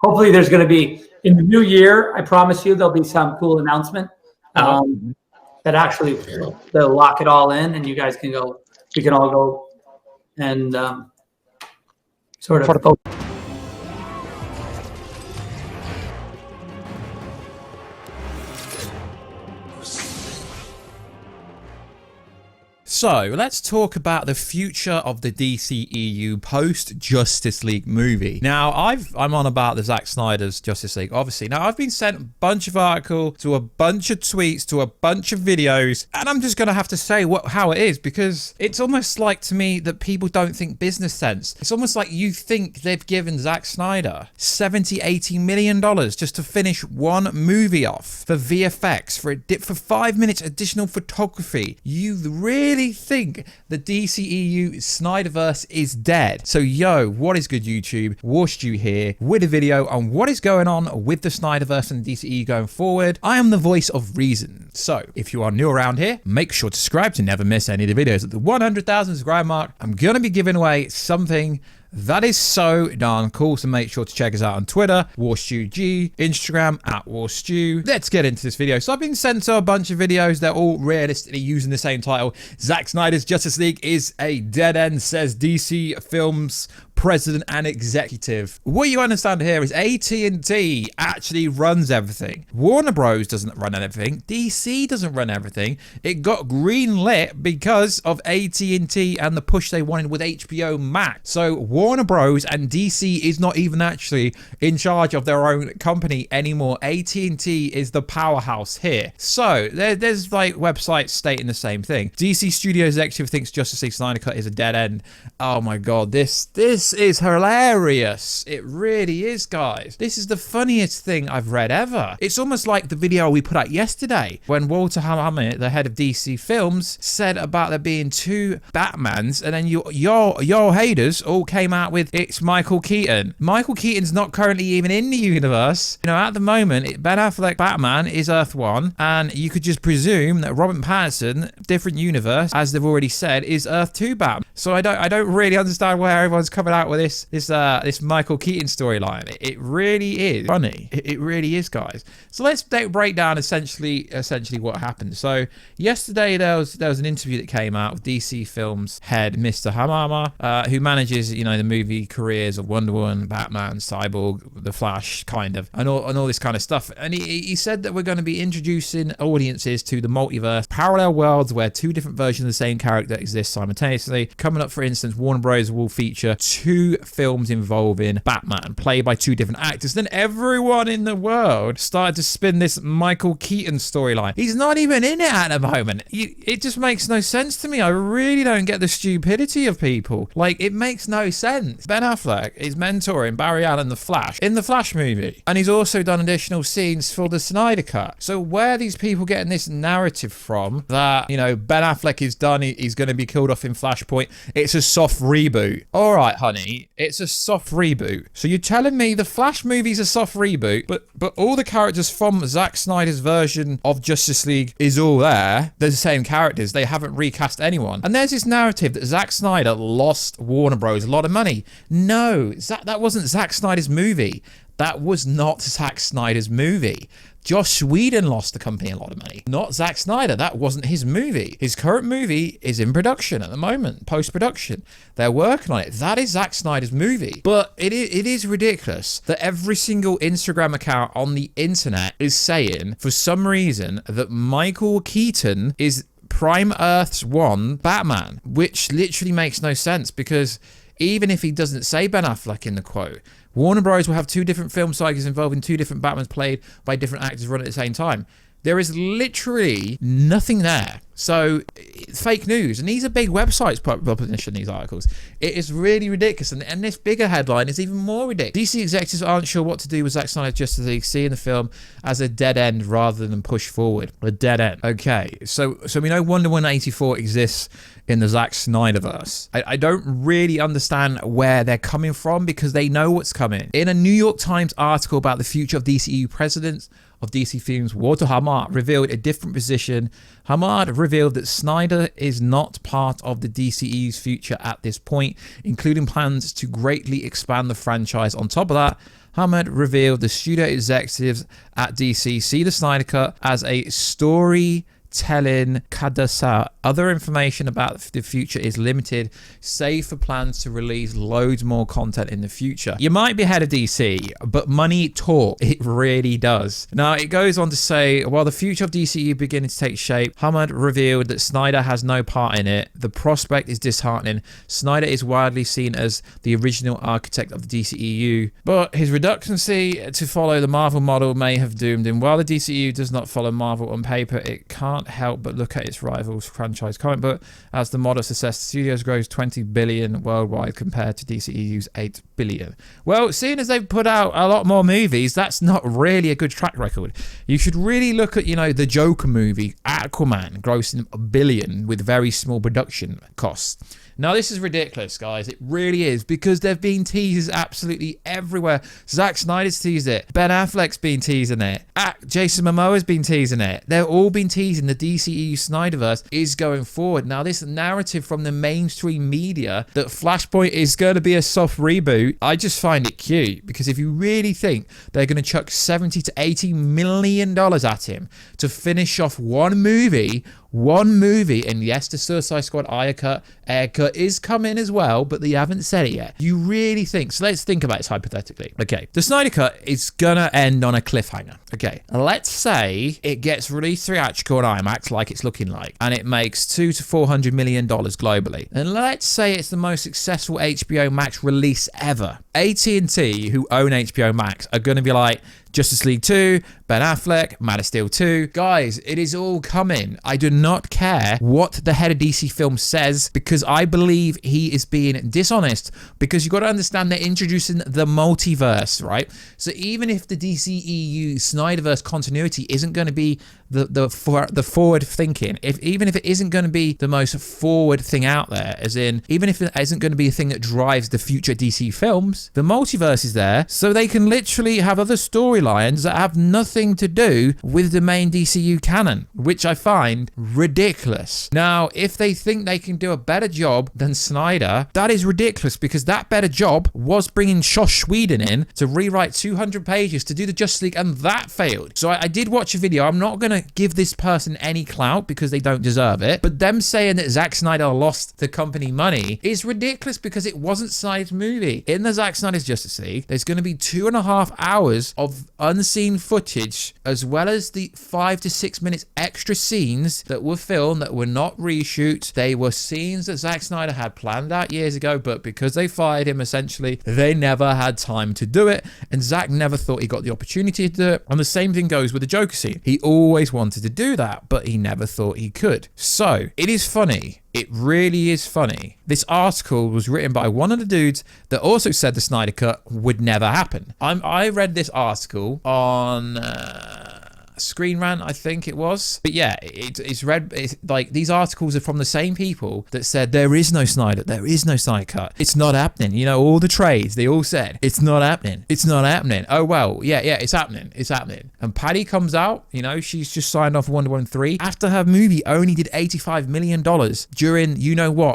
hopefully there's going to be, in the new year, I promise you, there'll be some cool announcement that actually they'll lock it all in, and you guys can go, we can all go and sort of go. So let's talk about the future of the DCEU post Justice League movie. Now I'm on about the Zack Snyder's Justice League, obviously. Now I've been sent a bunch of articles, to a bunch of tweets, to a bunch of videos, and I'm just gonna have to say how it is, because it's almost like to me that people don't think business sense. It's almost like you think they've given Zack Snyder $70-80 million just to finish one movie off for VFX, for 5 minutes additional photography. You really think the DCEU Snyderverse is dead? So what is good, YouTube? Warstu here with a video on what is going on with the Snyderverse and the DCEU going forward. I am the voice of reason. So if you are new around here, make sure to subscribe to never miss any of the videos. At the 100,000 subscribe mark, I'm gonna be giving away something that is so darn cool, so make sure to check us out on Twitter, WarstuG, Instagram, @Warstu. Let's get into this video. So I've been sent to a bunch of videos. They're all realistically using the same title. Zack Snyder's Justice League is a dead end, says DC Films president and executive. What you understand here is AT&T actually runs everything. Warner Bros doesn't run everything. DC doesn't run everything. It got greenlit because of AT&T and the push they wanted with HBO Max. So Warner Bros and DC is not even actually in charge of their own company anymore. AT&T is the powerhouse here. So there's like websites stating the same thing. DC Studio executive thinks Justice League Snyder Cut is a dead end. Oh my god, this is hilarious. It really is, guys. This is the funniest thing I've read ever. It's almost like the video we put out yesterday when Walter Hammer, the head of DC Films, said about there being 2 Batmans, and then your haters all came out with it's Michael Keaton. Michael Keaton's not currently even in the universe. You know, at the moment, Ben Affleck Batman is Earth 1, and you could just presume that Robert Pattinson, different universe, as they've already said, is Earth 2 Batman. So I don't really understand where everyone's coming out with this Michael Keaton storyline. It really is funny. It really is, guys. So let's break down essentially what happened. So yesterday there was an interview that came out with DC Films head Mr. Hamama, who manages, you know, the movie careers of Wonder Woman, Batman, Cyborg, The Flash, kind of, and all this kind of stuff. And he said that we're going to be introducing audiences to the multiverse, parallel worlds where 2 different versions of the same character exist simultaneously. Coming up, for instance, Warner Bros will feature 2 films involving Batman, played by 2 different actors. Then everyone in the world started to spin this Michael Keaton storyline. He's not even in it at the moment. It just makes no sense to me. I really don't get the stupidity of people. Like, it makes no sense. Ben Affleck is mentoring Barry Allen the Flash in the Flash movie, and he's also done additional scenes for the Snyder Cut. So where are these people getting this narrative from that, you know, Ben Affleck is done, he's going to be killed off in Flashpoint, it's a soft reboot? All right, honey, it's a soft reboot. So you're telling me the Flash movie's a soft reboot, but all the characters from Zack Snyder's version of Justice League is all there. They're the same characters. They haven't recast anyone. And there's this narrative that Zack Snyder lost Warner Bros. A lot of money. No, that wasn't Zack Snyder's movie. That was not Zack Snyder's movie. Joss Whedon lost the company a lot of money, not Zack Snyder. That wasn't his movie. His current movie is in production at the moment, post-production. They're working on it. That is Zack Snyder's movie. But it is ridiculous that every single Instagram account on the internet is saying, for some reason, that Michael Keaton is Prime Earth's 1 Batman, which literally makes no sense, because even if he doesn't say Ben Affleck in the quote, Warner Bros. Will have 2 different film cycles involving 2 different Batmans played by different actors run at the same time. There is literally nothing there. So it's fake news. And these are big websites publishing these articles. It is really ridiculous. And this bigger headline is even more ridiculous. DC executives aren't sure what to do with Zack Snyder's Justice League, seeing the film as a dead end rather than push forward. A dead end. Okay, so we know Wonder Woman 84 exists in the Zack Snyderverse. I don't really understand where they're coming from, because they know what's coming. In a New York Times article about the future of DCEU presidents of DC Films, Walter Hamad revealed a different position. Hamad revealed that Snyder is not part of the DCEU's future at this point, including plans to greatly expand the franchise. On top of that, Hammond revealed the studio executives at DC see the Snyder Cut as a storytelling cadasa. Other information about the future is limited, save for plans to release loads more content in the future. You might be ahead of DC, but money talk. It really does. Now, it goes on to say, while the future of DCU beginning to take shape, Hammond revealed that Snyder has no part in it. The prospect is disheartening. Snyder is widely seen as the original architect of the DCEU, but his reluctancy to follow the Marvel model may have doomed him. While the DCEU does not follow Marvel on paper, it can't help but look at its rivals franchise comic book as the model success. The studios grows 20 billion worldwide compared to DCEU's 8 billion. Well, seeing as they've put out a lot more movies, that's not really a good track record. You should really look at, the Joker movie, Aquaman, grossing a billion with very small production costs. Now, this is ridiculous, guys. It really is, because there have been teasers absolutely everywhere. Zack Snyder's teased it. Ben Affleck's been teasing it. Jason Momoa's been teasing it. They've all been teasing the DCEU Snyderverse is going forward. Now, this narrative from the mainstream media that Flashpoint is going to be a soft reboot, I just find it cute, because if you really think they're going to chuck 70 to 80 million dollars at him to finish off one movie, and yes, the Suicide Squad air cut is coming as well, but they haven't said it yet. You really think, so let's think about this hypothetically. Okay, the Snyder Cut is gonna end on a cliffhanger. Okay, let's say it gets released theatrical on IMAX like it's looking like, and it makes $200 to $400 million globally. And let's say it's the most successful HBO Max release ever. AT&T, who own HBO Max, are gonna be like, Justice League 2, Ben Affleck, Man of Steel 2. Guys, it is all coming. I do not care what the head of DC Films says, because I believe he is being dishonest, because you've got to understand they're introducing the multiverse, right? So even if the DCEU Snyderverse continuity isn't going to be the forward thinking, even if it isn't going to be the most forward thing out there, as in, even if it isn't going to be a thing that drives the future DC films, the multiverse is there, so they can literally have other storylines that have nothing to do with the main DCU canon, which I find ridiculous. Now, if they think they can do a better job than Snyder, that is ridiculous, because that better job was bringing Joss Whedon in to rewrite 200 pages to do the Justice League, and that failed. So I did watch a video. I'm not going to give this person any clout because they don't deserve it, but them saying that Zack Snyder lost the company money is ridiculous, because it wasn't Snyder's movie. In the Zack Snyder's Justice League, there's going to be 2.5 hours of unseen footage, as well as the 5 to 6 minutes extra scenes that were filmed that were not reshoots. They were scenes that Zack Snyder had planned out years ago, but because they fired him, essentially, they never had time to do it, and Zack never thought he got the opportunity to do it. And the same thing goes with the Joker scene. He always wanted to do that, but he never thought he could. So it is funny. It really is funny. This article was written by one of the dudes that also said the Snyder Cut would never happen. I read this article on Screen Rant, I think it was. But yeah, it's like these articles are from the same people that said there is no Snyder Cut. It's not happening. All the trades, they all said it's not happening. It's not happening. Oh well, yeah, it's happening. It's happening. And Patty comes out, she's just signed off Wonder Woman 3 after her movie only did $85 million during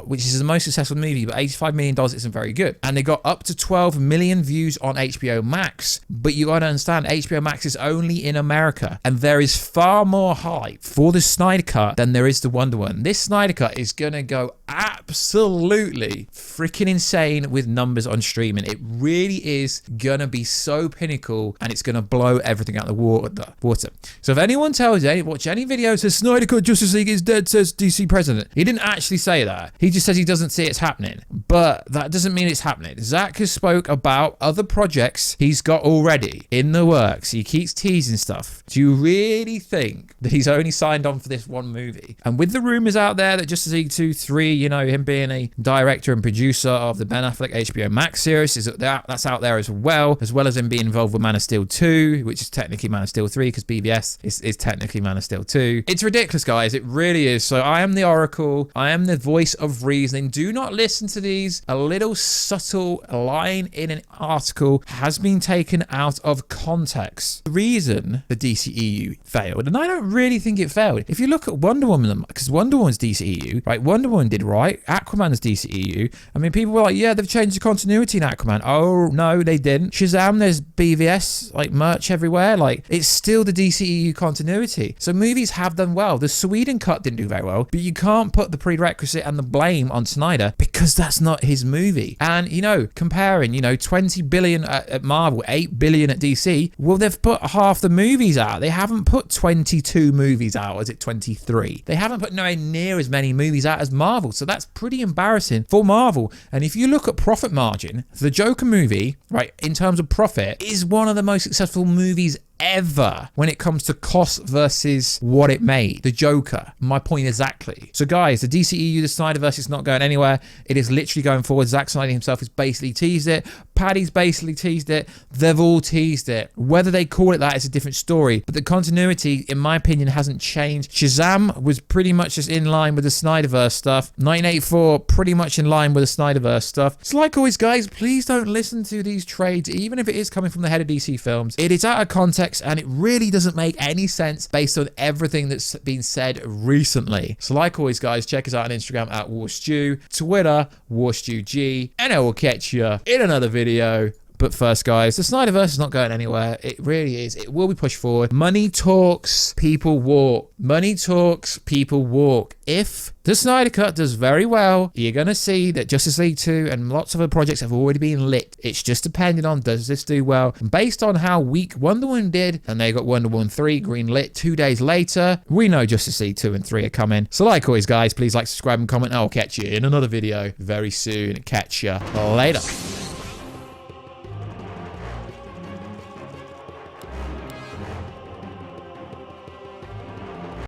which is the most successful movie, but $85 million isn't very good. And they got up to 12 million views on HBO Max. But you gotta understand, HBO Max is only in America. And there is far more hype for the Snyder Cut than there is the Wonder Woman. This Snyder Cut is going to go absolutely freaking insane with numbers on streaming. It really is going to be so pinnacle, and it's going to blow everything out the water. So if anyone tells you, watch any video says Snyder Cut Justice League is dead, says DC president, he didn't actually say that. He just says he doesn't see it's happening. But that doesn't mean it's happening. Zack has spoke about other projects he's got already in the works. He keeps teasing stuff. Do you really think that he's only signed on for this one movie? And with the rumors out there that Justice League 2, 3, him being a director and producer of the Ben Affleck HBO Max series, that's out there as well as him being involved with Man of Steel 2, which is technically Man of Steel 3 because BVS is technically Man of Steel 2. It's ridiculous, guys. It really is. So I am the Oracle. I am the voice of reasoning. Do not listen to these. A little subtle line in an article has been taken out of context. The reason the DCE DCEU failed, and I don't really think it failed. If you look at Wonder Woman, because Wonder Woman's DCEU, right? Wonder Woman did right. Aquaman's DCEU. I mean, people were like, yeah, they've changed the continuity in Aquaman. Oh, no, they didn't. Shazam, there's BVS, like, merch everywhere. Like, it's still the DCEU continuity. So movies have done well. The Sweden cut didn't do very well, but you can't put the prerequisite and the blame on Snyder because that's not his movie. And, you know, comparing, you know, 20 billion at Marvel, 8 billion at DC, well, they've put half the movies out. They haven't put 22 movies out. Is it 23? They haven't put nowhere near as many movies out as Marvel. So that's pretty embarrassing for Marvel. And if you look at profit margin, the Joker movie, right, in terms of profit, is one of the most successful movies ever when it comes to cost versus what it made. The Joker. My point exactly. So guys, the DCEU, the Snyderverse is not going anywhere. It is literally going forward. Zack Snyder himself has basically teased it. Paddy's basically teased it. They've all teased it. Whether they call it that is a different story. But the continuity, in my opinion, hasn't changed. Shazam was pretty much just in line with the Snyderverse stuff. 1984, pretty much in line with the Snyderverse stuff. So like always, guys, please don't listen to these trades, even if it is coming from the head of DC Films. It is out of context, and it really doesn't make any sense based on everything that's been said recently. So like always, guys, check us out on Instagram at Warstu, Twitter, WarstuG, and I will catch you in another video. But first, guys, the Snyderverse is not going anywhere. It really is. It will be pushed forward. Money talks, people walk. Money talks, people walk. If the Snyder Cut does very well, you're going to see that Justice League 2 and lots of other projects have already been lit. It's just depending on, does this do well? And based on how weak Wonder Woman did, and they got Wonder Woman 3 green lit 2 days later, we know Justice League 2 and 3 are coming. So like always, guys, please like, subscribe, and comment. I'll catch you in another video very soon. Catch you later.